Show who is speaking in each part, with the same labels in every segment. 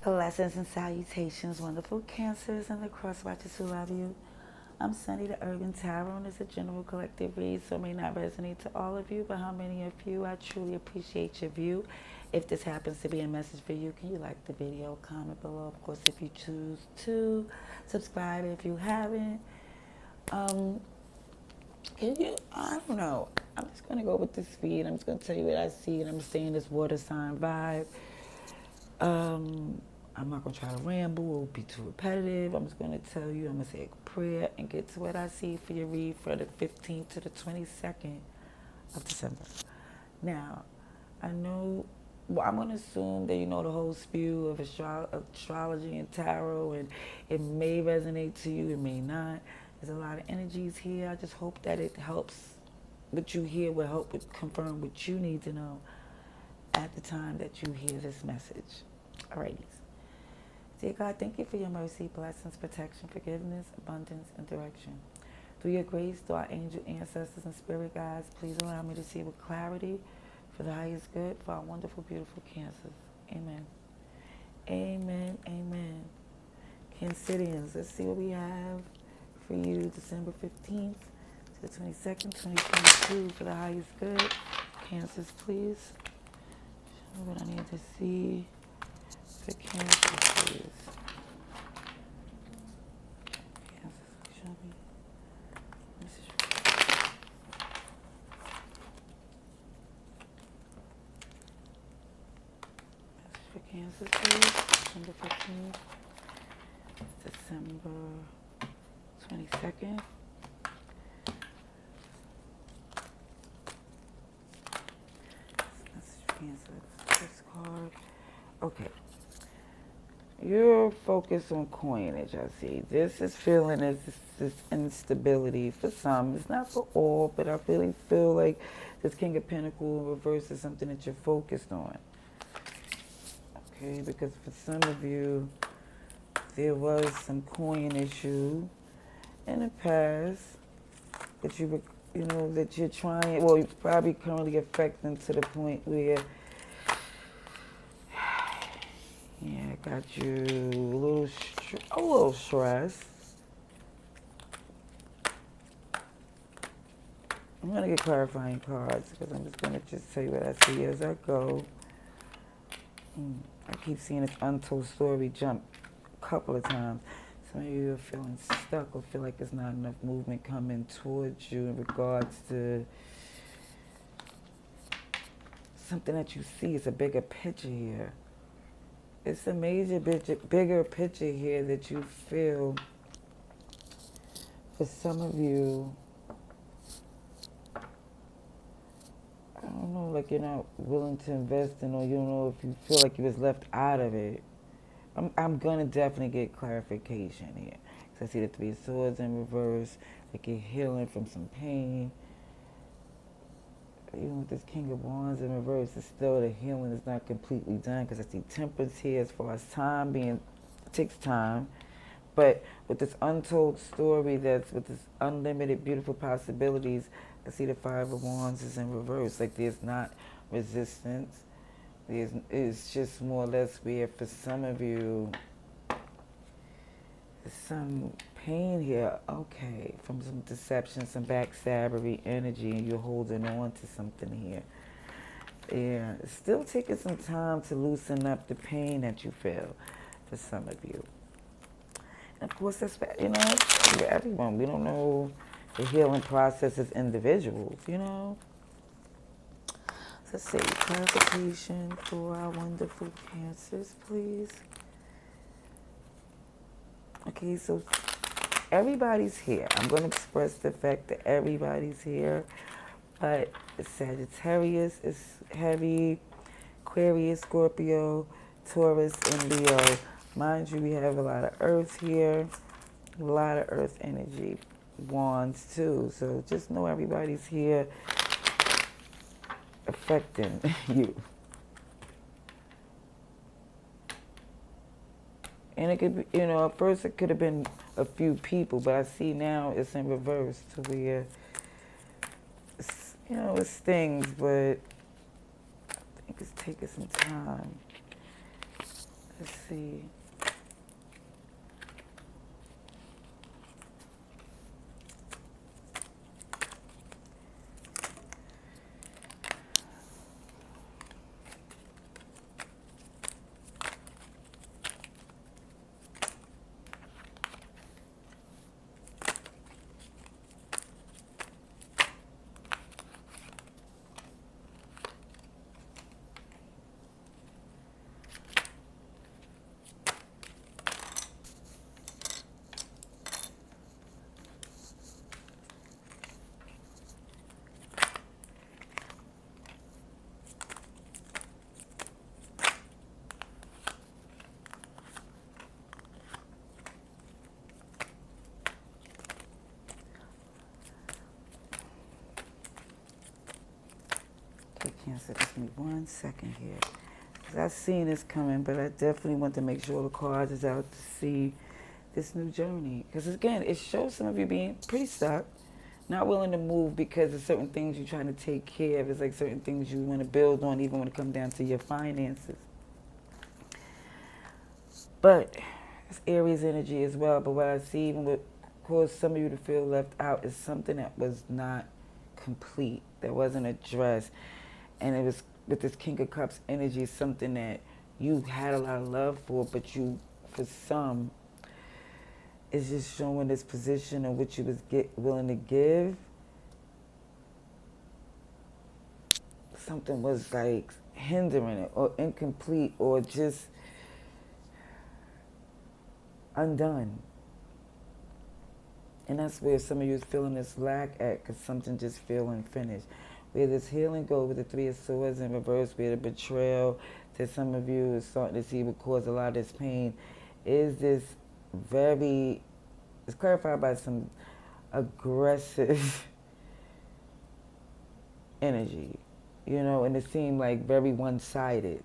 Speaker 1: Blessings and salutations, wonderful cancers and the cross watchers who love you. I'm Sunny, the Urban Tarot, and it's a general collective read, so it may not resonate to all of you, but how many of you? I truly appreciate your view. If this happens to be a message for you, can you like the video, comment below? Of course, if you choose to subscribe if you haven't. Can you, I don't know, I'm just going to go with this feed. I'm just going to tell you what I see, and I'm saying this water sign vibe. I'm not going to try to ramble or be too repetitive. I'm just going to tell you, I'm going to say a prayer and get to what I see for your read for the 15th to the 22nd of December. Now, I know, well, I'm going to assume that you know the whole spew of astrology and tarot, and it may resonate to you, it may not. There's a lot of energies here. I just hope that it helps. What you hear will help confirm what you need to know at the time that you hear this message. Alrighty. Dear God, thank you for your mercy, blessings, protection, forgiveness, abundance, and direction. Through your grace, through our angel ancestors and spirit guides, please allow me to see with clarity for the highest good for our wonderful, beautiful cancers. Amen. Amen. Amen. Cancerians, let's see what we have for you December 15th to the 22nd, 2022 for the highest good. Cancers, please. Show me what I need to see. The Cancer, please. Cancer, show me. Message for Cancer, please. December 15th. December 22nd. Message for Cancer. This card. Okay. You're focused on coinage, I see. This is feeling as this instability for some. It's not for all, but I really feel like this King of Pentacles in reverse is something that you're focused on. Okay, because for some of you, there was some coin issue in the past that you were, that you're trying, well, you're probably currently affecting to the point where yeah, got you a little stressed. I'm going to get clarifying cards because I'm just going to just tell you what I see as I go. I keep seeing this untold story jump a couple of times. Some of you are feeling stuck or feel like there's not enough movement coming towards you in regards to something that you see. It's a bigger picture here. It's a major, bigger picture here that you feel, for some of you, I don't know, like you're not willing to invest in, or you don't know if you feel like you was left out of it. I'm going to definitely get clarification here. Because I see the Three of Swords in reverse, like you're healing from some pain. Even with this King of Wands in reverse, it's still the healing is not completely done because I see Temperance here as far as time being, takes time. But with this untold story that's with this unlimited beautiful possibilities, I see the Five of Wands is in reverse. Like there's not resistance. It's just more or less where for some of you, there's some pain here, okay, from some deception, some backstabbery energy, and you're holding on to something here. Yeah, it's still taking some time to loosen up the pain that you feel for some of you. And of course, that's, for everyone. We don't know the healing process as individuals, Let's see, clarification for our wonderful cancers, please. Okay, so everybody's here. I'm going to express the fact that everybody's here, but Sagittarius is heavy, Aquarius, Scorpio, Taurus, and Leo. Mind you, we have a lot of Earth here, a lot of Earth energy, Wands too. So just know everybody's here affecting you. And it could be, at first it could have been a few people, but I see now it's in reverse to where, it stings, but I think it's taking some time. Let's see. Okay, Cancer, just give me 1 second here. I've seen this coming, but I definitely want to make sure the cards is out to see this new journey. Because again, it shows some of you being pretty stuck, not willing to move because of certain things you're trying to take care of. It's like certain things you want to build on, even when it comes down to your finances. But it's Aries energy as well. But what I see, even what caused some of you to feel left out, is something that was not complete, that wasn't addressed. And it was with this King of Cups energy, something that you had a lot of love for, but you, for some, is just showing this position of what you was willing to give. Something was like hindering it, or incomplete, or just undone. And that's where some of you is feeling this lack at, because something just feeling finished. Where this healing go with the Three of Swords in reverse, where the betrayal that some of you is starting to see would cause a lot of this pain, is this very, it's clarified by some aggressive energy, you know, and it seemed like very one-sided.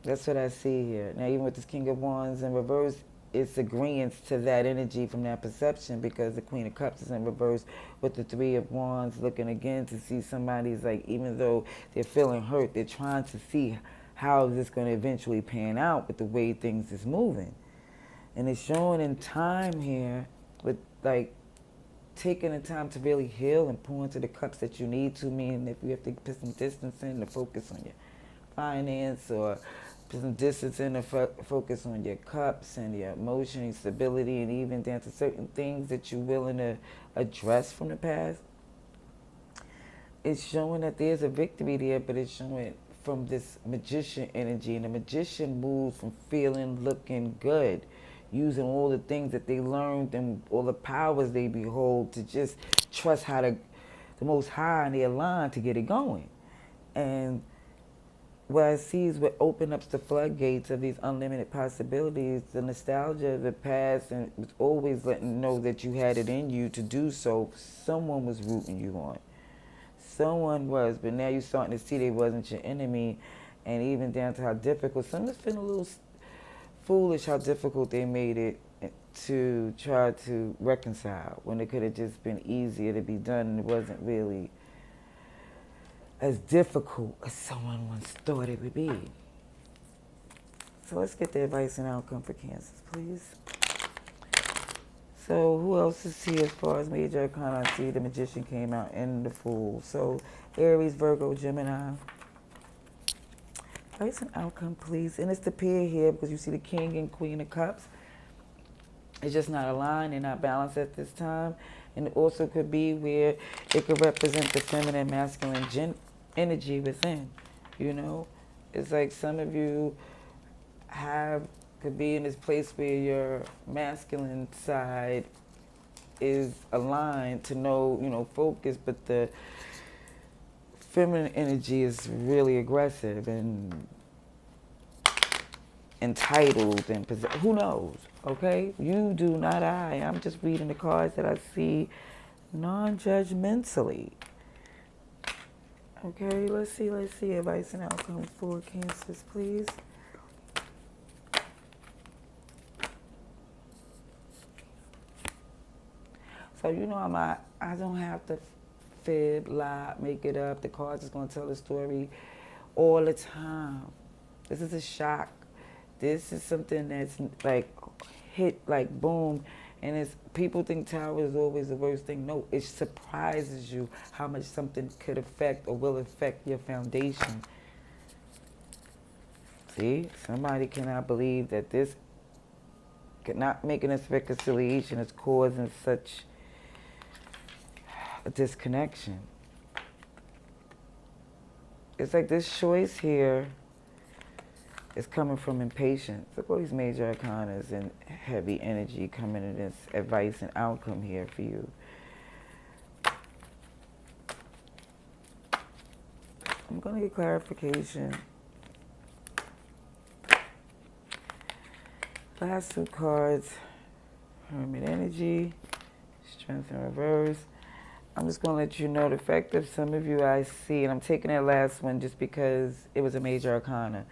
Speaker 1: That's what I see here. Now, even with this King of Wands in reverse, it's agreeance to that energy from that perception, because the Queen of Cups is in reverse with the Three of Wands, looking again to see somebody's like, even though they're feeling hurt, they're trying to see how is this going to eventually pan out with the way things is moving. And it's showing in time here with like taking the time to really heal and pour into the cups that you need to, meaning if you have to put some distance in to focus on your finance, or put some distance in to focus on your cups and your emotional stability, and even down to certain things that you're willing to address from the past. It's showing that there's a victory there, but it's showing from this magician energy, and the magician moves from feeling, looking good, using all the things that they learned and all the powers they behold to just trust how the Most High and they align to get it going. And what I see is what opens up the floodgates of these unlimited possibilities, the nostalgia of the past, and was always letting you know that you had it in you to do so. Someone was rooting you on. Someone was, but now you're starting to see they wasn't your enemy, and even down to how difficult, some is feeling a little foolish how difficult they made it to try to reconcile, when it could have just been easier to be done, and it wasn't really as difficult as someone once thought it would be. So let's get the advice and outcome for Cancers, please. So who else is here as far as major arcana? I see the Magician came out and the Fool. So Aries, Virgo, Gemini. Advice and outcome, please. And it's the pair here, because you see the King and Queen of Cups. It's just not aligned and not balanced at this time. And it also could be where it could represent the feminine, masculine energy within, you know? It's like some of you could be in this place where your masculine side is aligned to know, focus, but the feminine energy is really aggressive and entitled and who knows, okay? You do, not I. I'm just reading the cards that I see non-judgmentally. Okay, let's see. Advice and outcome for Cancers, please. So I don't have to fib, lie, make it up. The cards is going to tell the story all the time. This is a shock. This is something that's like hit like boom. And it's people think tower is always the worst thing. No, it surprises you how much something could affect or will affect your foundation. See, somebody cannot believe that this not making this reconciliation is causing such a disconnection. It's like this choice here is coming from impatience. Look at all these major arcanas and heavy energy coming in this advice and outcome here for you. I'm going to get clarification. Last two cards, Hermit energy, strength in reverse. I'm just going to let you know the effect of some of you I see, and I'm taking that last one just because it was a major arcana.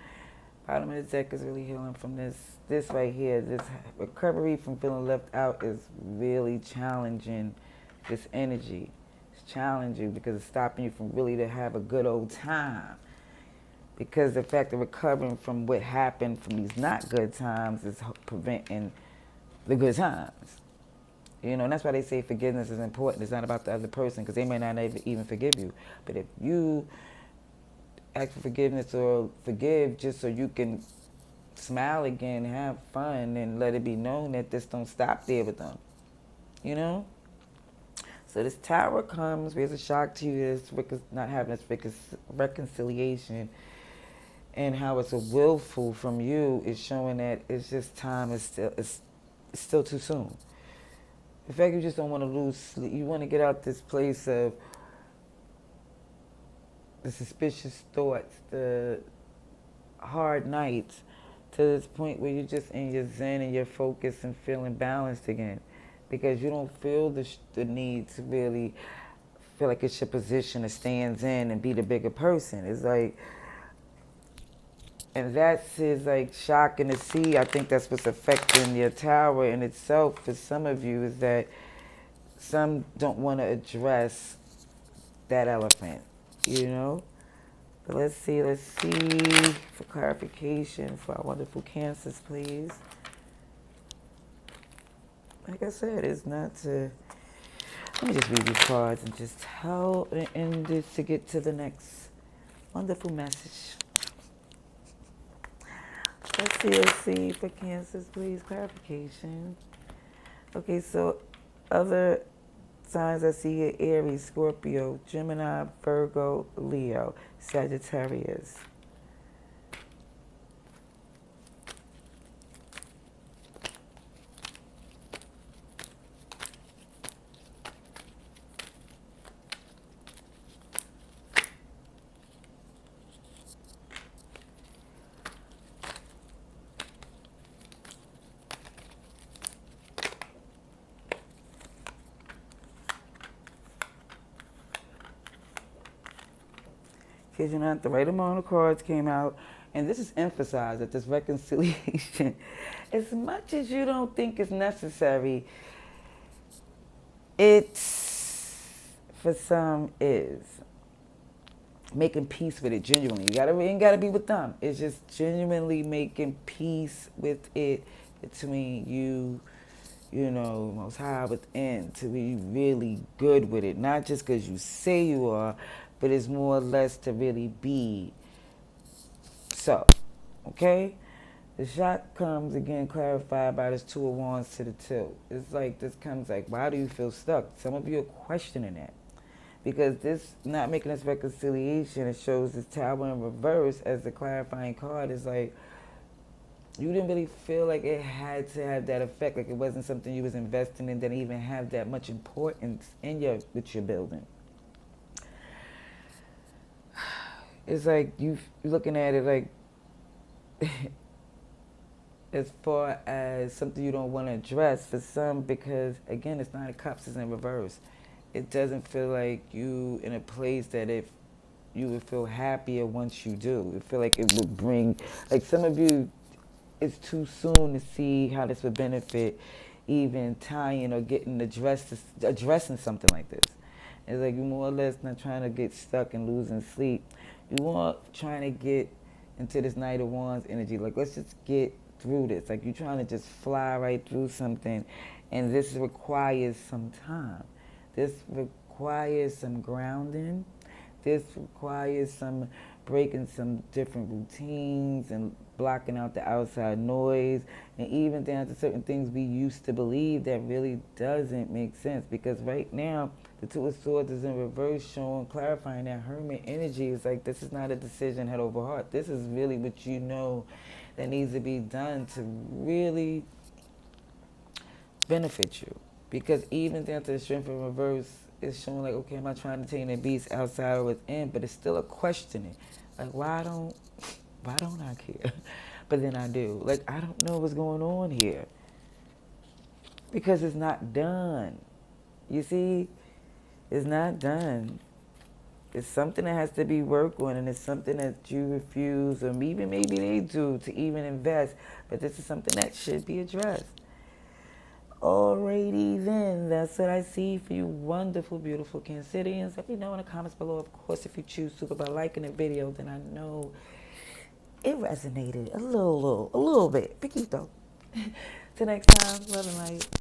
Speaker 1: Bottom of the deck is really healing from this right here. This recovery from feeling left out is really challenging this energy. It's challenging because it's stopping you from really to have a good old time. Because the fact of recovering from what happened from these not good times is preventing the good times. You know, and that's why they say forgiveness is important. It's not about the other person because they may not even forgive you. But if you ask for forgiveness or forgive just so you can smile again, have fun, and let it be known that this don't stop there with them. You know? So this tower comes, there's a shock to you, this not having this reconciliation, and how it's a willful from you is showing that it's just time is still too soon. In fact, you just don't want to lose sleep. You want to get out this place of the suspicious thoughts, the hard nights, to this point where you're just in your zen and your focus and feeling balanced again. Because you don't feel the need to really feel like it's your position to stand in and be the bigger person. It's like, and that's like shocking to see. I think that's what's affecting your tower in itself for some of you, is that some don't want to address that elephant, you know? But let's see for clarification for our wonderful Cancers, please. Like I said, it's not to, let me just read these cards and just tell, and just to get to the next wonderful message. Let's see for Cancers, please, clarification. Okay, so other signs I see here: Aries, Scorpio, Gemini, Virgo, Leo, Sagittarius. Kid you not, the right amount of cards came out, and this is emphasized that this reconciliation, as much as you don't think it's necessary, it's, for some, is making peace with it genuinely. You ain't gotta be with them. It's just genuinely making peace with it between you, you know, Most High within, to be really good with it. Not just because you say you are, but it's more or less to really be so. Okay? The shot comes again clarified by this Two of Wands to the Two. It's like this comes like, why do you feel stuck? Some of you are questioning that. Because this, not making this reconciliation, it shows this Tower in reverse as the clarifying card is like, you didn't really feel like it had to have that effect, like it wasn't something you was investing in that even have that much importance in what you're building. It's like you looking at it like as far as something you don't want to address for some, because again, it's Nine of Cups is in reverse. It doesn't feel like you in a place that if you would feel happier once you do. It feel like it would bring, like some of you, it's too soon to see how this would benefit even tying or getting addressing something like this. It's like you're more or less not trying to get stuck and losing sleep. You are trying to get into this Knight of Wands energy. Like, let's just get through this. Like, you're trying to just fly right through something, and this requires some time. This requires some grounding. This requires some breaking some different routines and blocking out the outside noise, and even down to certain things we used to believe that really doesn't make sense. Because right now, the Two of Swords is in reverse, showing, clarifying that Hermit energy is like, this is not a decision head over heart. This is really what you know that needs to be done to really benefit you. Because even down to the Strength in reverse, it's showing like, okay, am I trying to tame the beast outside or within? But it's still a questioning. Like, why don't I care? But then I do. Like, I don't know what's going on here. Because it's not done. You see? It's not done. It's something that has to be worked on, and it's something that you refuse, or even maybe they do, to even invest. But this is something that should be addressed. Alrighty then, that's what I see for you wonderful, beautiful Cancerians. Let me know in the comments below, of course, if you choose to. But by liking the video, then I know it resonated a little bit. Piquito. Till next time, love and light.